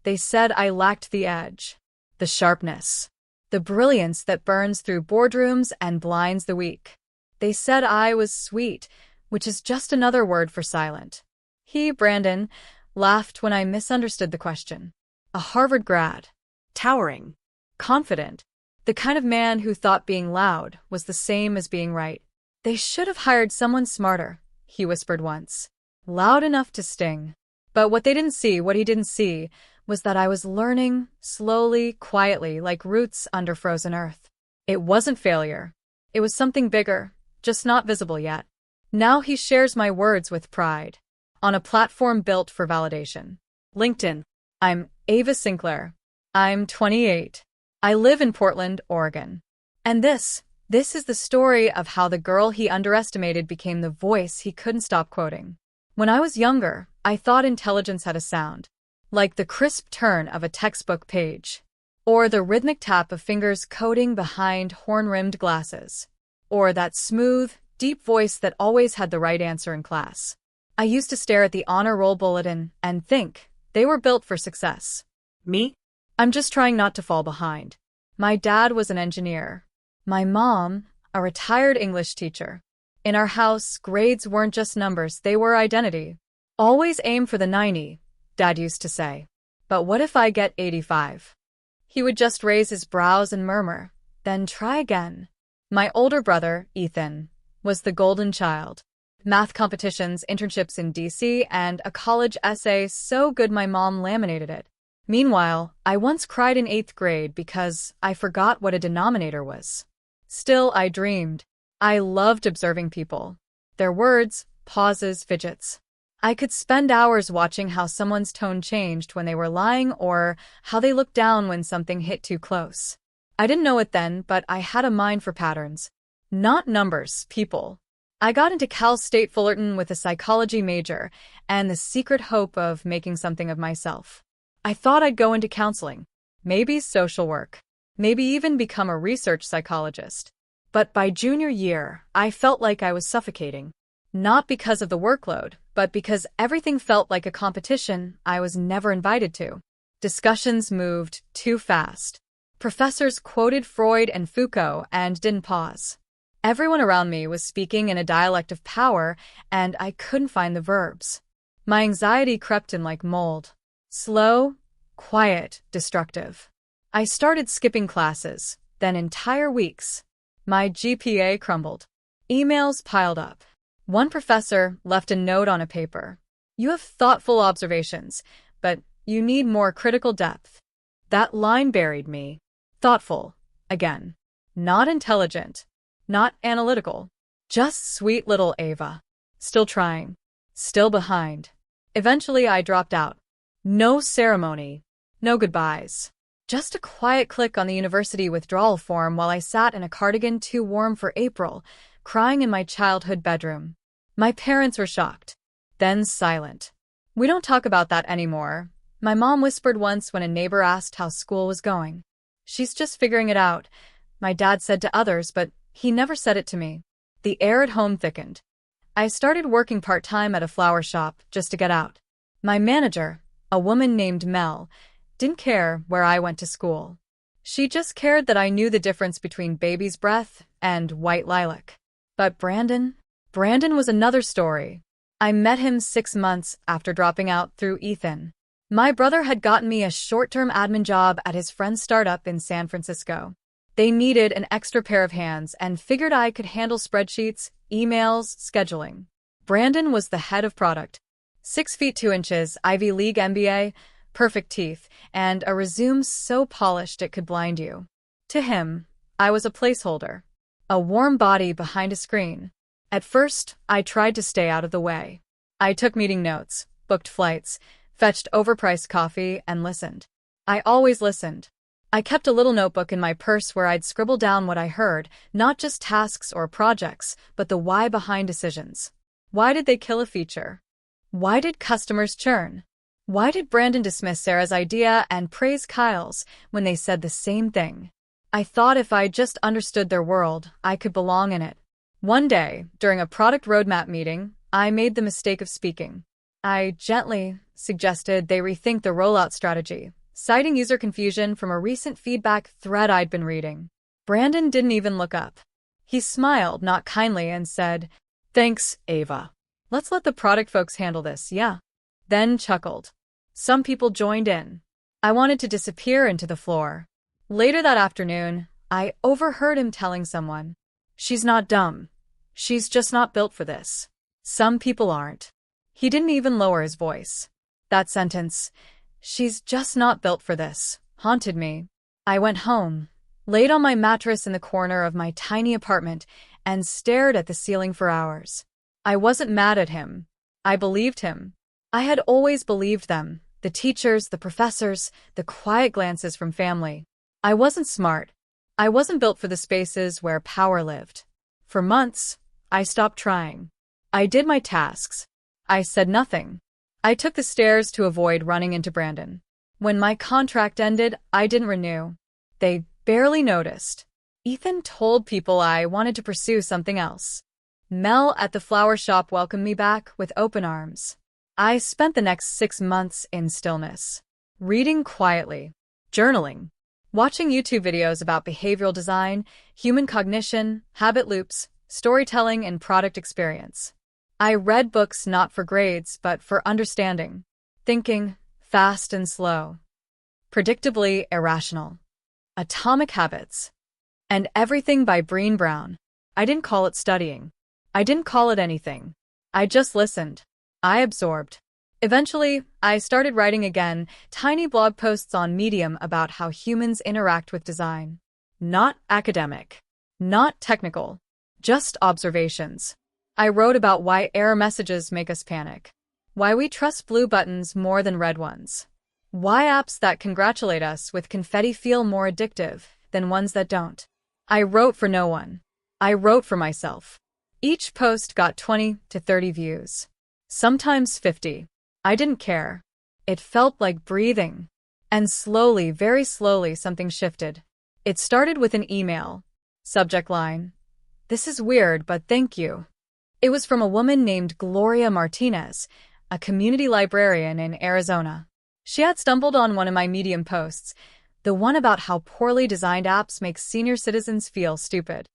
They said I lacked the edge, the sharpness, the brilliance that burns through boardrooms and blinds the weak. They said I was sweet, which is just another word for silent. He, Brandon, laughed when I misunderstood the question. A Harvard grad. Towering. Confident. The kind of man who thought being loud was the same as being right. They should have hired someone smarter, he whispered once. Loud enough to sting. But what he didn't see, was that I was learning, slowly, quietly, like roots under frozen earth. It wasn't failure. It was something bigger, just not visible yet. Now he shares my words with pride. On a platform built for validation. LinkedIn. I'm Ava Sinclair. I'm 28. I live in Portland, Oregon. And this is the story of how the girl he underestimated became the voice he couldn't stop quoting. When I was younger, I thought intelligence had a sound, like the crisp turn of a textbook page, or the rhythmic tap of fingers coding behind horn-rimmed glasses, or that smooth, deep voice that always had the right answer in class. I used to stare at the honor roll bulletin and think they were built for success. Me? I'm just trying not to fall behind. My dad was an engineer. My mom, a retired English teacher. In our house, grades weren't just numbers, they were identity. Always aim for the 90, Dad used to say. But what if I get 85? He would just raise his brows and murmur, then try again. My older brother, Ethan, was the golden child. Math competitions, internships in DC, and a college essay so good my mom laminated it. Meanwhile, I once cried in 8th grade because I forgot what a denominator was. Still, I dreamed. I loved observing people. Their words, pauses, fidgets. I could spend hours watching how someone's tone changed when they were lying or how they looked down when something hit too close. I didn't know it then, but I had a mind for patterns. Not numbers, people. I got into Cal State Fullerton with a psychology major and the secret hope of making something of myself. I thought I'd go into counseling, maybe social work, maybe even become a research psychologist. But by junior year, I felt like I was suffocating. Not because of the workload, but because everything felt like a competition I was never invited to. Discussions moved too fast. Professors quoted Freud and Foucault and didn't pause. Everyone around me was speaking in a dialect of power, and I couldn't find the verbs. My anxiety crept in like mold. Slow, quiet, destructive. I started skipping classes, then entire weeks. My GPA crumbled. Emails piled up. One professor left a note on a paper. You have thoughtful observations, but you need more critical depth. That line buried me. Thoughtful, again. Not intelligent. Not analytical. Just sweet little Ava. Still trying. Still behind. Eventually I dropped out. No ceremony. No goodbyes. Just a quiet click on the university withdrawal form while I sat in a cardigan too warm for April, crying in my childhood bedroom. My parents were shocked. Then silent. We don't talk about that anymore, my mom whispered once when a neighbor asked how school was going. She's just figuring it out, my dad said to others, but he never said it to me. The air at home thickened. I started working part-time at a flower shop just to get out. My manager, a woman named Mel, didn't care where I went to school. She just cared that I knew the difference between baby's breath and white lilac. But Brandon was another story. I met him 6 months after dropping out through Ethan. My brother had gotten me a short-term admin job at his friend's startup in San Francisco. They needed an extra pair of hands and figured I could handle spreadsheets, emails, scheduling. Brandon was the head of product. 6 feet 2 inches, Ivy League MBA, perfect teeth, and a resume so polished it could blind you. To him, I was a placeholder. A warm body behind a screen. At first, I tried to stay out of the way. I took meeting notes, booked flights, fetched overpriced coffee, and listened. I always listened. I kept a little notebook in my purse where I'd scribble down what I heard, not just tasks or projects, but the why behind decisions. Why did they kill a feature? Why did customers churn? Why did Brandon dismiss Sarah's idea and praise Kyle's when they said the same thing? I thought if I just understood their world, I could belong in it. One day, during a product roadmap meeting, I made the mistake of speaking. I gently suggested they rethink the rollout strategy, citing user confusion from a recent feedback thread I'd been reading. Brandon didn't even look up. He smiled, not kindly, and said, "Thanks, Ava. Let's let the product folks handle this, yeah?" Then chuckled. Some people joined in. I wanted to disappear into the floor. Later that afternoon, I overheard him telling someone, "She's not dumb. She's just not built for this. Some people aren't." He didn't even lower his voice. That sentence, "she's just not built for this," haunted me. I went home, laid on my mattress in the corner of my tiny apartment, and stared at the ceiling for hours. I wasn't mad at him. I believed him. I had always believed them, the teachers, the professors, the quiet glances from family. I wasn't smart. I wasn't built for the spaces where power lived. For months, I stopped trying. I did my tasks. I said nothing. I took the stairs to avoid running into Brandon. When my contract ended, I didn't renew. They barely noticed. Ethan told people I wanted to pursue something else. Mel at the flower shop welcomed me back with open arms. I spent the next 6 months in stillness, reading quietly, journaling, watching YouTube videos about behavioral design, human cognition, habit loops, storytelling, and product experience. I read books not for grades, but for understanding, thinking, fast and slow, predictably irrational, Atomic Habits, and Everything by Brené Brown. I didn't call it studying. I didn't call it anything. I just listened. I absorbed. Eventually, I started writing again, tiny blog posts on Medium about how humans interact with design. Not academic. Not technical. Just observations. I wrote about why error messages make us panic. Why we trust blue buttons more than red ones. Why apps that congratulate us with confetti feel more addictive than ones that don't. I wrote for no one. I wrote for myself. Each post got 20 to 30 views. Sometimes 50. I didn't care. It felt like breathing. And slowly, very slowly, something shifted. It started with an email. Subject line: "This is weird, but thank you." It was from a woman named Gloria Martinez, a community librarian in Arizona. She had stumbled on one of my Medium posts, the one about how poorly designed apps make senior citizens feel stupid.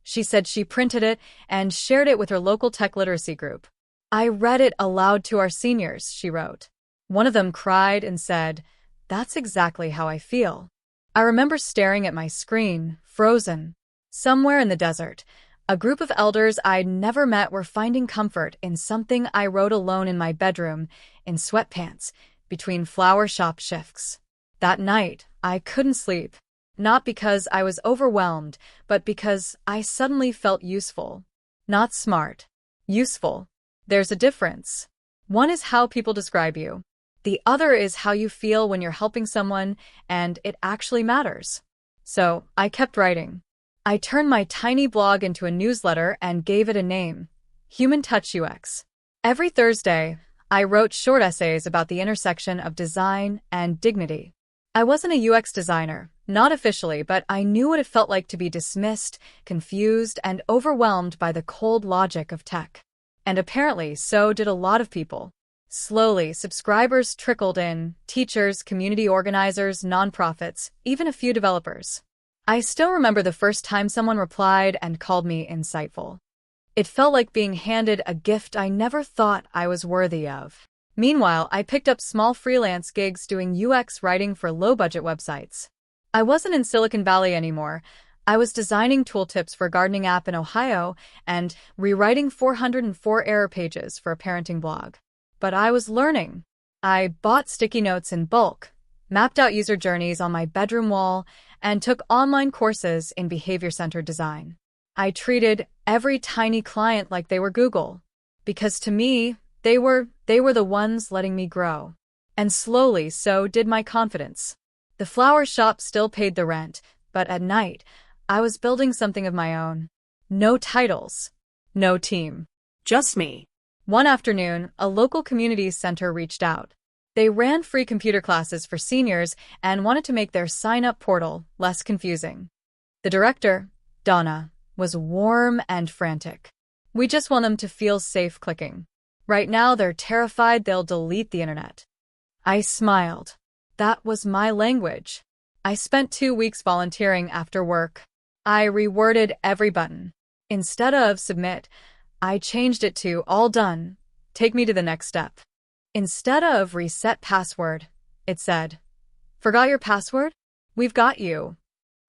She said she printed it and shared it with her local tech literacy group. "I read it aloud to our seniors," she wrote. One of them cried and said, "That's exactly how I feel." I remember staring at my screen, frozen. Somewhere in the desert, a group of elders I'd never met were finding comfort in something I wrote alone in my bedroom, in sweatpants, between flower shop shifts. That night, I couldn't sleep. Not because I was overwhelmed, but because I suddenly felt useful. Not smart. Useful. There's a difference. One is how people describe you. The other is how you feel when you're helping someone and it actually matters. So, I kept writing. I turned my tiny blog into a newsletter and gave it a name: Human Touch UX. Every Thursday, I wrote short essays about the intersection of design and dignity. I wasn't a UX designer, not officially, but I knew what it felt like to be dismissed, confused, and overwhelmed by the cold logic of tech. And apparently, so did a lot of people. Slowly, subscribers trickled in: teachers, community organizers, nonprofits, even a few developers. I still remember the first time someone replied and called me insightful. It felt like being handed a gift I never thought I was worthy of. Meanwhile, I picked up small freelance gigs doing UX writing for low-budget websites. I wasn't in Silicon Valley anymore. I was designing tooltips for a gardening app in Ohio and rewriting 404 error pages for a parenting blog. But I was learning. I bought sticky notes in bulk, mapped out user journeys on my bedroom wall, and took online courses in behavior-centered design. I treated every tiny client like they were Google, because to me, they were the ones letting me grow. And slowly, so did my confidence. The flower shop still paid the rent, but at night, I was building something of my own. No titles. No team. Just me. One afternoon, a local community center reached out. They ran free computer classes for seniors and wanted to make their sign-up portal less confusing. The director, Donna, was warm and frantic. "We just want them to feel safe clicking. Right now, they're terrified they'll delete the internet." I smiled. That was my language. I spent 2 weeks volunteering after work. I reworded every button. Instead of submit, I changed it to all done. Take me to the next step. Instead of reset password, it said, forgot your password? We've got you.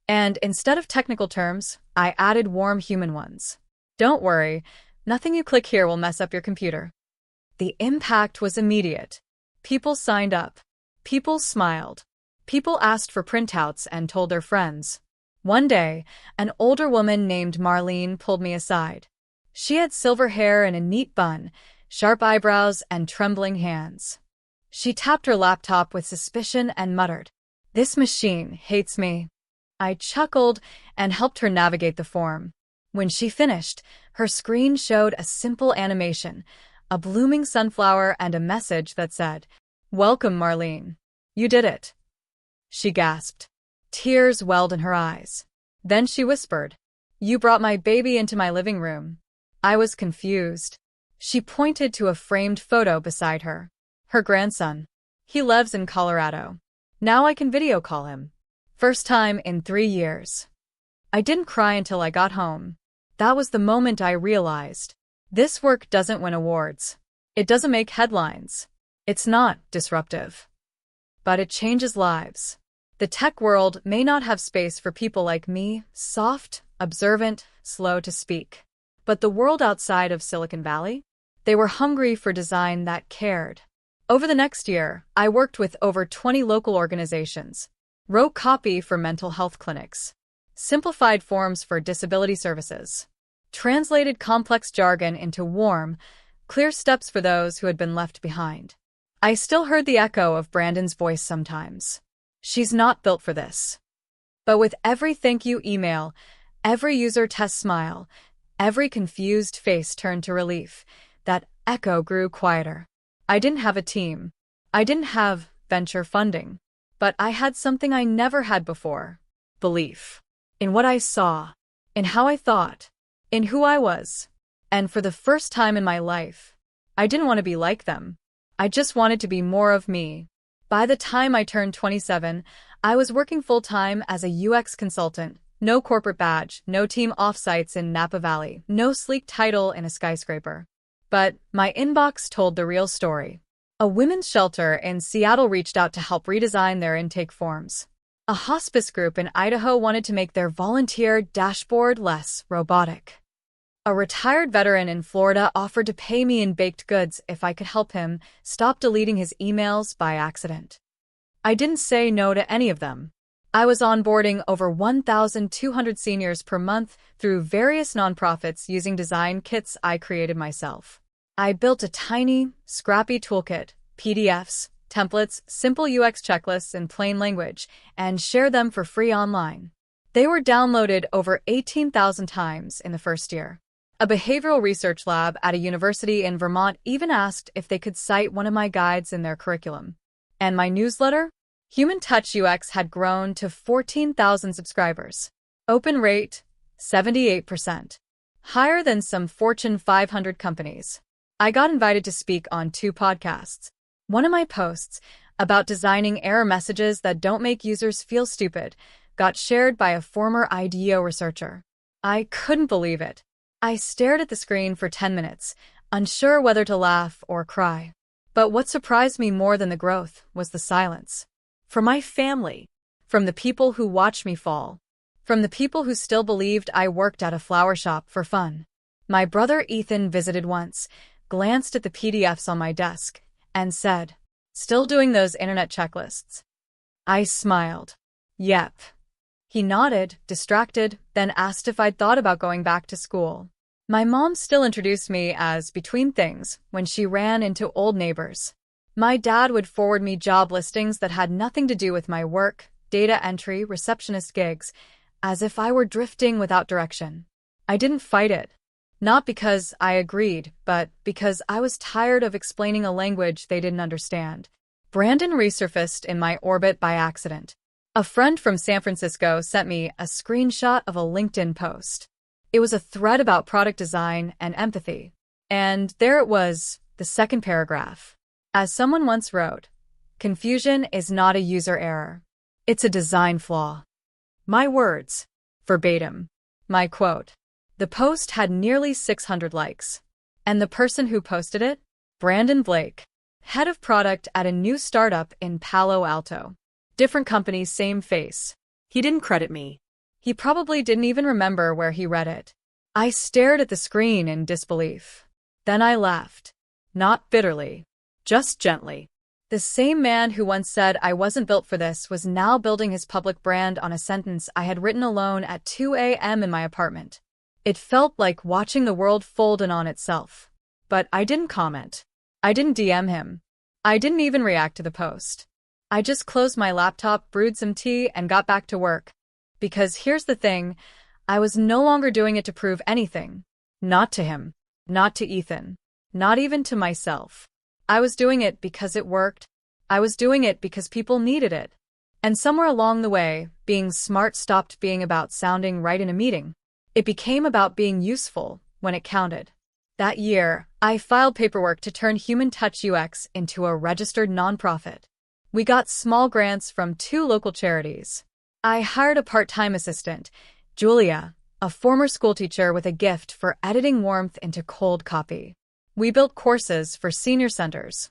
And instead of technical terms, I added warm human ones. Don't worry, nothing you click here will mess up your computer. The impact was immediate. People signed up. People smiled. People asked for printouts and told their friends. One day, an older woman named Marlene pulled me aside. She had silver hair in a neat bun, sharp eyebrows, and trembling hands. She tapped her laptop with suspicion and muttered, "This machine hates me." I chuckled and helped her navigate the form. When she finished, her screen showed a simple animation, a blooming sunflower and a message that said, "Welcome, Marlene. You did it." She gasped. Tears welled in her eyes. Then she whispered, "You brought my baby into my living room." I was confused. She pointed to a framed photo beside her. Her grandson. He lives in Colorado. Now I can video call him. First time in 3 years. I didn't cry until I got home. That was the moment I realized. This work doesn't win awards. It doesn't make headlines. It's not disruptive. But it changes lives. The tech world may not have space for people like me, soft, observant, slow to speak. But the world outside of Silicon Valley? They were hungry for design that cared. Over the next year, I worked with over 20 local organizations, wrote copy for mental health clinics, simplified forms for disability services, translated complex jargon into warm, clear steps for those who had been left behind. I still heard the echo of Brandon's voice sometimes. She's not built for this. But with every thank you email, every user test smile, every confused face turned to relief, that echo grew quieter. I didn't have a team. I didn't have venture funding. But I had something I never had before. Belief. In what I saw. In how I thought. In who I was. And for the first time in my life, I didn't want to be like them. I just wanted to be more of me. By the time I turned 27, I was working full-time as a UX consultant. No corporate badge, no team offsites in Napa Valley, no sleek title in a skyscraper. But my inbox told the real story. A women's shelter in Seattle reached out to help redesign their intake forms. A hospice group in Idaho wanted to make their volunteer dashboard less robotic. A retired veteran in Florida offered to pay me in baked goods if I could help him stop deleting his emails by accident. I didn't say no to any of them. I was onboarding over 1,200 seniors per month through various nonprofits using design kits I created myself. I built a tiny, scrappy toolkit, PDFs, templates, simple UX checklists in plain language, and shared them for free online. They were downloaded over 18,000 times in the first year. A behavioral research lab at a university in Vermont even asked if they could cite one of my guides in their curriculum. And my newsletter? Human Touch UX had grown to 14,000 subscribers. Open rate, 78%. Higher than some Fortune 500 companies. I got invited to speak on 2 podcasts. One of my posts, about designing error messages that don't make users feel stupid, got shared by a former IDEO researcher. I couldn't believe it. I stared at the screen for 10 minutes, unsure whether to laugh or cry. But what surprised me more than the growth was the silence. From my family, from the people who watched me fall, from the people who still believed I worked at a flower shop for fun. My brother Ethan visited once, glanced at the PDFs on my desk, and said, "Still doing those internet checklists?" I smiled. Yep. He nodded, distracted, then asked if I'd thought about going back to school. My mom still introduced me as between things when she ran into old neighbors. My dad would forward me job listings that had nothing to do with my work, data entry, receptionist gigs, as if I were drifting without direction. I didn't fight it. Not because I agreed, but because I was tired of explaining a language they didn't understand. Brandon resurfaced in my orbit by accident. A friend from San Francisco sent me a screenshot of a LinkedIn post. It was a thread about product design and empathy. And there it was, the second paragraph. As someone once wrote, Confusion is not a user error. It's a design flaw. My words. Verbatim. My quote. The post had nearly 600 likes. And the person who posted it? Brandon Blake, head of product at a new startup in Palo Alto. Different company, same face. He didn't credit me. He probably didn't even remember where he read it. I stared at the screen in disbelief. Then I laughed. Not bitterly. Just gently. The same man who once said I wasn't built for this was now building his public brand on a sentence I had written alone at 2 a.m. in my apartment. It felt like watching the world fold in on itself. But I didn't comment. I didn't DM him. I didn't even react to the post. I just closed my laptop, brewed some tea, and got back to work. Because here's the thing, I was no longer doing it to prove anything. Not to him. Not to Ethan. Not even to myself. I was doing it because it worked. I was doing it because people needed it. And somewhere along the way, being smart stopped being about sounding right in a meeting. It became about being useful when it counted. That year, I filed paperwork to turn Human Touch UX into a registered nonprofit. We got small grants from 2 local charities. I hired a part-time assistant, Julia, a former schoolteacher with a gift for editing warmth into cold copy. We built courses for senior centers,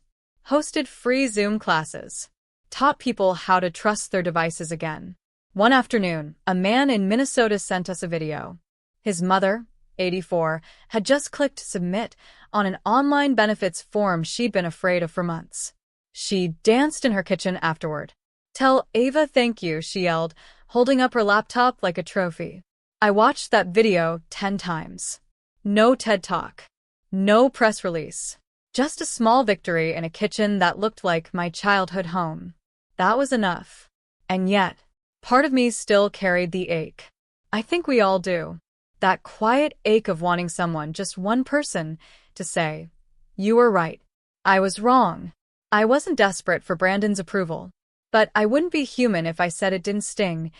hosted free Zoom classes, taught people how to trust their devices again. One afternoon, a man in Minnesota sent us a video. His mother, 84, had just clicked submit on an online benefits form she'd been afraid of for months. She danced in her kitchen afterward. "Tell Ava thank you," she yelled, holding up her laptop like a trophy. I watched that video 10 times. No TED Talk. No press release. Just a small victory in a kitchen that looked like my childhood home. That was enough. And yet, part of me still carried the ache. I think we all do. That quiet ache of wanting someone, just one person, to say, "You were right. I was wrong." I wasn't desperate for Brandon's approval. But I wouldn't be human if I said it didn't sting,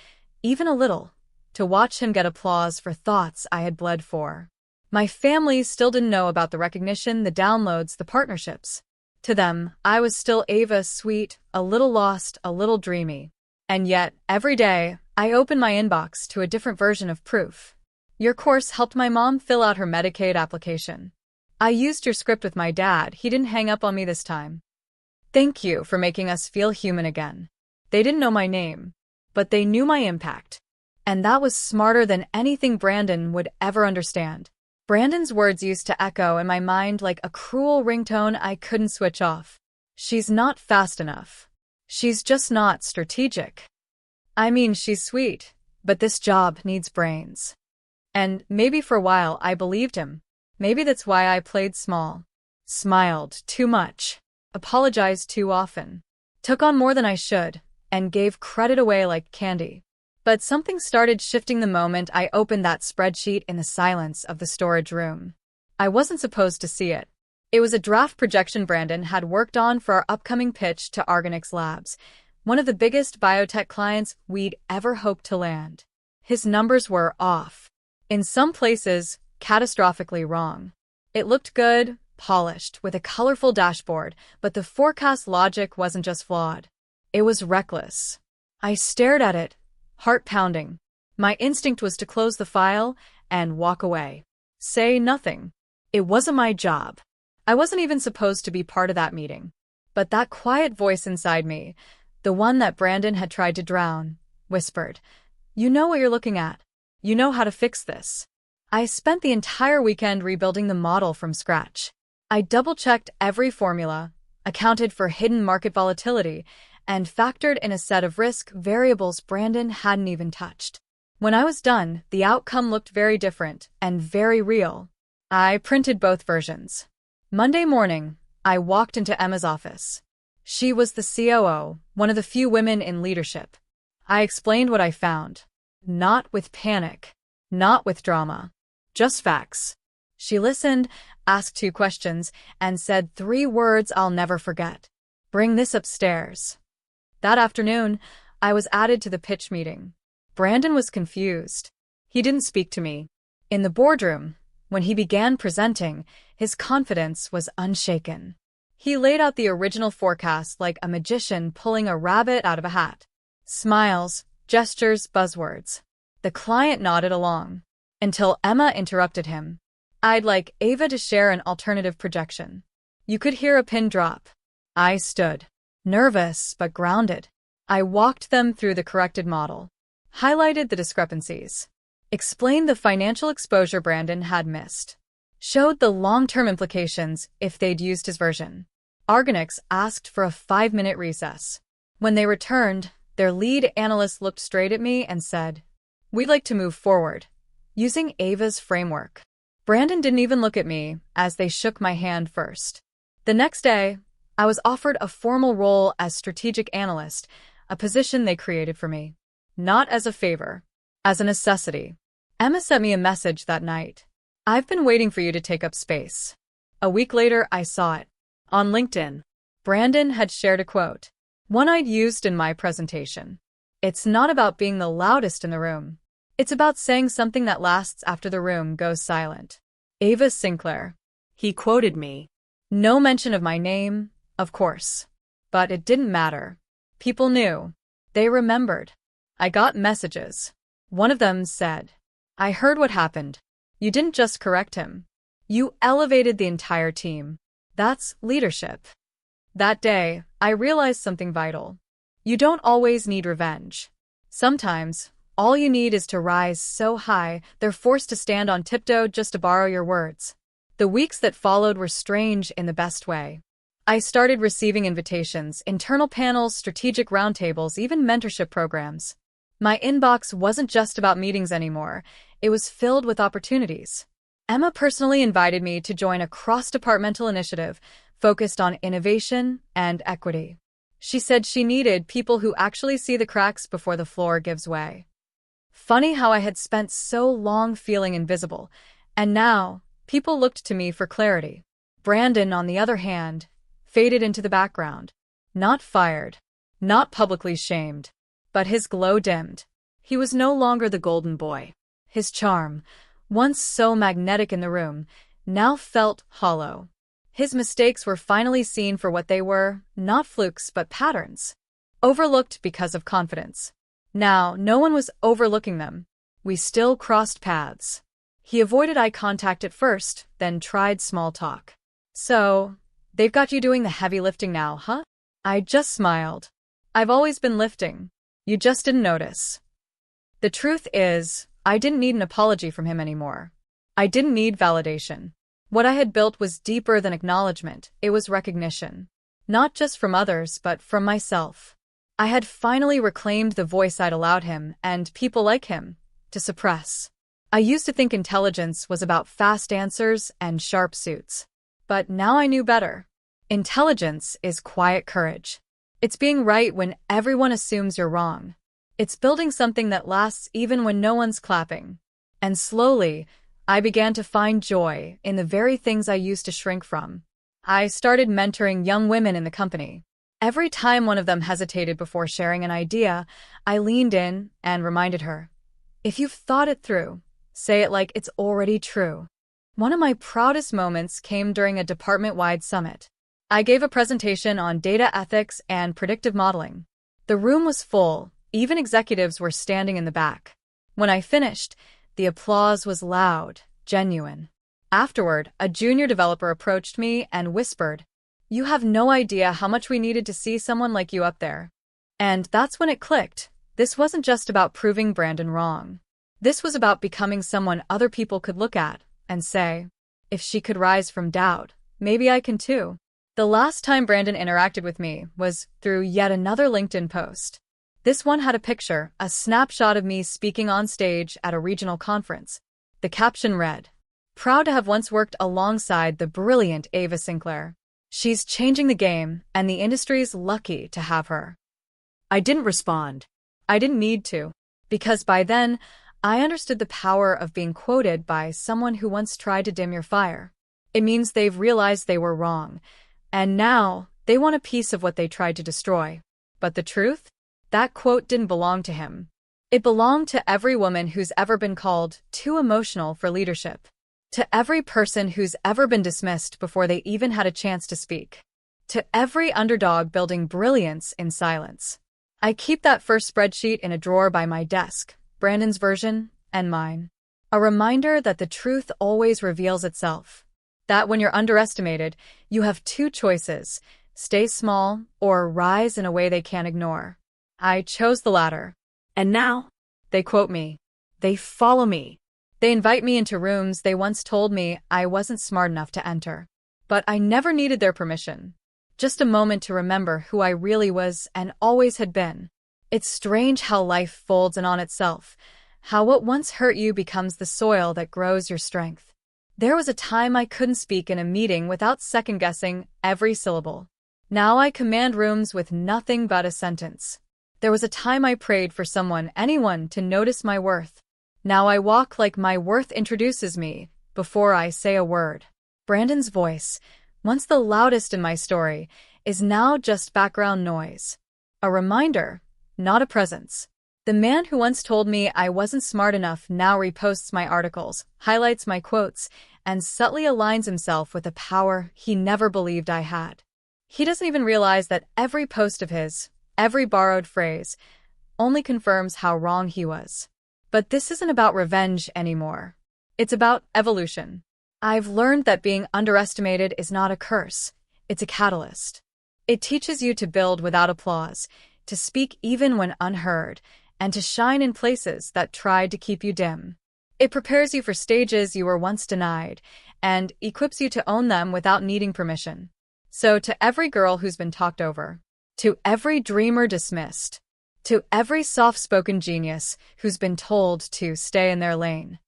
even a little, to watch him get applause for thoughts I had bled for. My family still didn't know about the recognition, the downloads, the partnerships. To them, I was still Ava, sweet, a little lost, a little dreamy. And yet, every day, I opened my inbox to a different version of proof. Your course helped my mom fill out her Medicaid application. I used your script with my dad. He didn't hang up on me this time. Thank you for making us feel human again. They didn't know my name, but they knew my impact. And that was smarter than anything Brandon would ever understand. Brandon's words used to echo in my mind like a cruel ringtone I couldn't switch off. She's not fast enough. She's just not strategic. I mean, she's sweet, but this job needs brains. And maybe for a while I believed him. Maybe that's why I played small. Smiled too much. Apologized too often. Took on more than I should, and gave credit away like candy. But something started shifting the moment I opened that spreadsheet in the silence of the storage room. I wasn't supposed to see it. It was a draft projection Brandon had worked on for our upcoming pitch to Argonix Labs, one of the biggest biotech clients we'd ever hoped to land. His numbers were off. In some places, catastrophically wrong. It looked good, polished, with a colorful dashboard, but the forecast logic wasn't just flawed. It was reckless. I stared at it, heart pounding. My instinct was to close the file and walk away. Say nothing. It wasn't my job. I wasn't even supposed to be part of that meeting. But that quiet voice inside me, the one that Brandon had tried to drown, whispered, "You know what you're looking at. You know how to fix this." I spent the entire weekend rebuilding the model from scratch. I double-checked every formula, accounted for hidden market volatility, and factored in a set of risk variables Brandon hadn't even touched. When I was done, the outcome looked very different and very real. I printed both versions. Monday morning, I walked into Emma's office. She was the COO, one of the few women in leadership. I explained what I found. Not with panic. Not with drama. Just facts. She listened, asked 2 questions, and said 3 words I'll never forget. "Bring this upstairs." That afternoon, I was added to the pitch meeting. Brandon was confused. He didn't speak to me. In the boardroom, when he began presenting, his confidence was unshaken. He laid out the original forecast like a magician pulling a rabbit out of a hat. Smiles, gestures, buzzwords. The client nodded along. Until Emma interrupted him. I'd like Ava to share an alternative projection. You could hear a pin drop. I stood. Nervous, but grounded. I walked them through the corrected model. Highlighted the discrepancies. Explained the financial exposure Brandon had missed. Showed the long-term implications if they'd used his version. Organics asked for a 5-minute recess. When they returned, their lead analyst looked straight at me and said, "We'd like to move forward, using Ava's framework." Brandon didn't even look at me as they shook my hand first. The next day, I was offered a formal role as strategic analyst, a position they created for me. Not as a favor, as a necessity. Emma sent me a message that night. "I've been waiting for you to take up space." A week later, I saw it. On LinkedIn, Brandon had shared a quote, one I'd used in my presentation. "It's not about being the loudest in the room. It's about saying something that lasts after the room goes silent." Ava Sinclair. He quoted me. No mention of my name, of course. But it didn't matter. People knew. They remembered. I got messages. One of them said, "I heard what happened. You didn't just correct him. You elevated the entire team. That's leadership." That day, I realized something vital. You don't always need revenge. Sometimes, all you need is to rise so high they're forced to stand on tiptoe, just to borrow your words. The weeks that followed were strange in the best way. I started receiving invitations, internal panels, strategic roundtables, even mentorship programs. My inbox wasn't just about meetings anymore. It was filled with opportunities. Emma personally invited me to join a cross-departmental initiative focused on innovation and equity. She said she needed people who actually see the cracks before the floor gives way. Funny how I had spent so long feeling invisible, and now people looked to me for clarity. Brandon, on the other hand, faded into the background. Not fired, not publicly shamed, but his glow dimmed. He was no longer the golden boy. His charm, once so magnetic in the room, now felt hollow. His mistakes were finally seen for what they were, not flukes but patterns. Overlooked because of confidence. Now, no one was overlooking them. We still crossed paths. He avoided eye contact at first, then tried small talk. "So, they've got you doing the heavy lifting now, huh?" I just smiled. "I've always been lifting. You just didn't notice." The truth is, I didn't need an apology from him anymore. I didn't need validation. What I had built was deeper than acknowledgement. It was recognition. Not just from others, but from myself. I had finally reclaimed the voice I'd allowed him, and people like him, to suppress. I used to think intelligence was about fast answers and sharp suits. But now I knew better. Intelligence is quiet courage. It's being right when everyone assumes you're wrong. It's building something that lasts even when no one's clapping. And slowly, I began to find joy in the very things I used to shrink from. I started mentoring young women in the company. Every time one of them hesitated before sharing an idea, I leaned in and reminded her, "If you've thought it through, say it like it's already true." One of my proudest moments came during a department-wide summit. I gave a presentation on data ethics and predictive modeling. The room was full, even executives were standing in the back. When I finished, the applause was loud, genuine. Afterward, a junior developer approached me and whispered, "You have no idea how much we needed to see someone like you up there." And that's when it clicked. This wasn't just about proving Brandon wrong. This was about becoming someone other people could look at and say, "If she could rise from doubt, maybe I can too." The last time Brandon interacted with me was through yet another LinkedIn post. This one had a picture, a snapshot of me speaking on stage at a regional conference. The caption read, "Proud to have once worked alongside the brilliant Ava Sinclair. She's changing the game, and the industry's lucky to have her." I didn't respond. I didn't need to, because by then, I understood the power of being quoted by someone who once tried to dim your fire. It means they've realized they were wrong, and now they want a piece of what they tried to destroy. But the truth? That quote didn't belong to him. It belonged to every woman who's ever been called too emotional for leadership. To every person who's ever been dismissed before they even had a chance to speak. To every underdog building brilliance in silence. I keep that first spreadsheet in a drawer by my desk, Brandon's version and mine. A reminder that the truth always reveals itself. That when you're underestimated, you have two choices: stay small or rise in a way they can't ignore. I chose the latter. And now, they quote me. They follow me. They invite me into rooms they once told me I wasn't smart enough to enter. But I never needed their permission. Just a moment to remember who I really was and always had been. It's strange how life folds in on itself, how what once hurt you becomes the soil that grows your strength. There was a time I couldn't speak in a meeting without second-guessing every syllable. Now I command rooms with nothing but a sentence. There was a time I prayed for someone, anyone, to notice my worth. Now I walk like my worth introduces me before I say a word. Brandon's voice, once the loudest in my story, is now just background noise. A reminder, not a presence. The man who once told me I wasn't smart enough now reposts my articles, highlights my quotes, and subtly aligns himself with a power he never believed I had. He doesn't even realize that every post of his, every borrowed phrase, only confirms how wrong he was. But this isn't about revenge anymore. It's about evolution. I've learned that being underestimated is not a curse. It's a catalyst. It teaches you to build without applause, to speak even when unheard, and to shine in places that tried to keep you dim. It prepares you for stages you were once denied, and equips you to own them without needing permission. So to every girl who's been talked over, to every dreamer dismissed, to every soft-spoken genius who's been told to stay in their lane,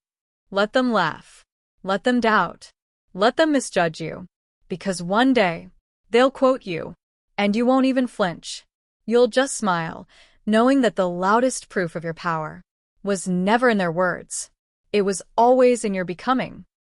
let them laugh. Let them doubt. Let them misjudge you. Because one day, they'll quote you, and you won't even flinch. You'll just smile, knowing that the loudest proof of your power was never in their words. It was always in your becoming.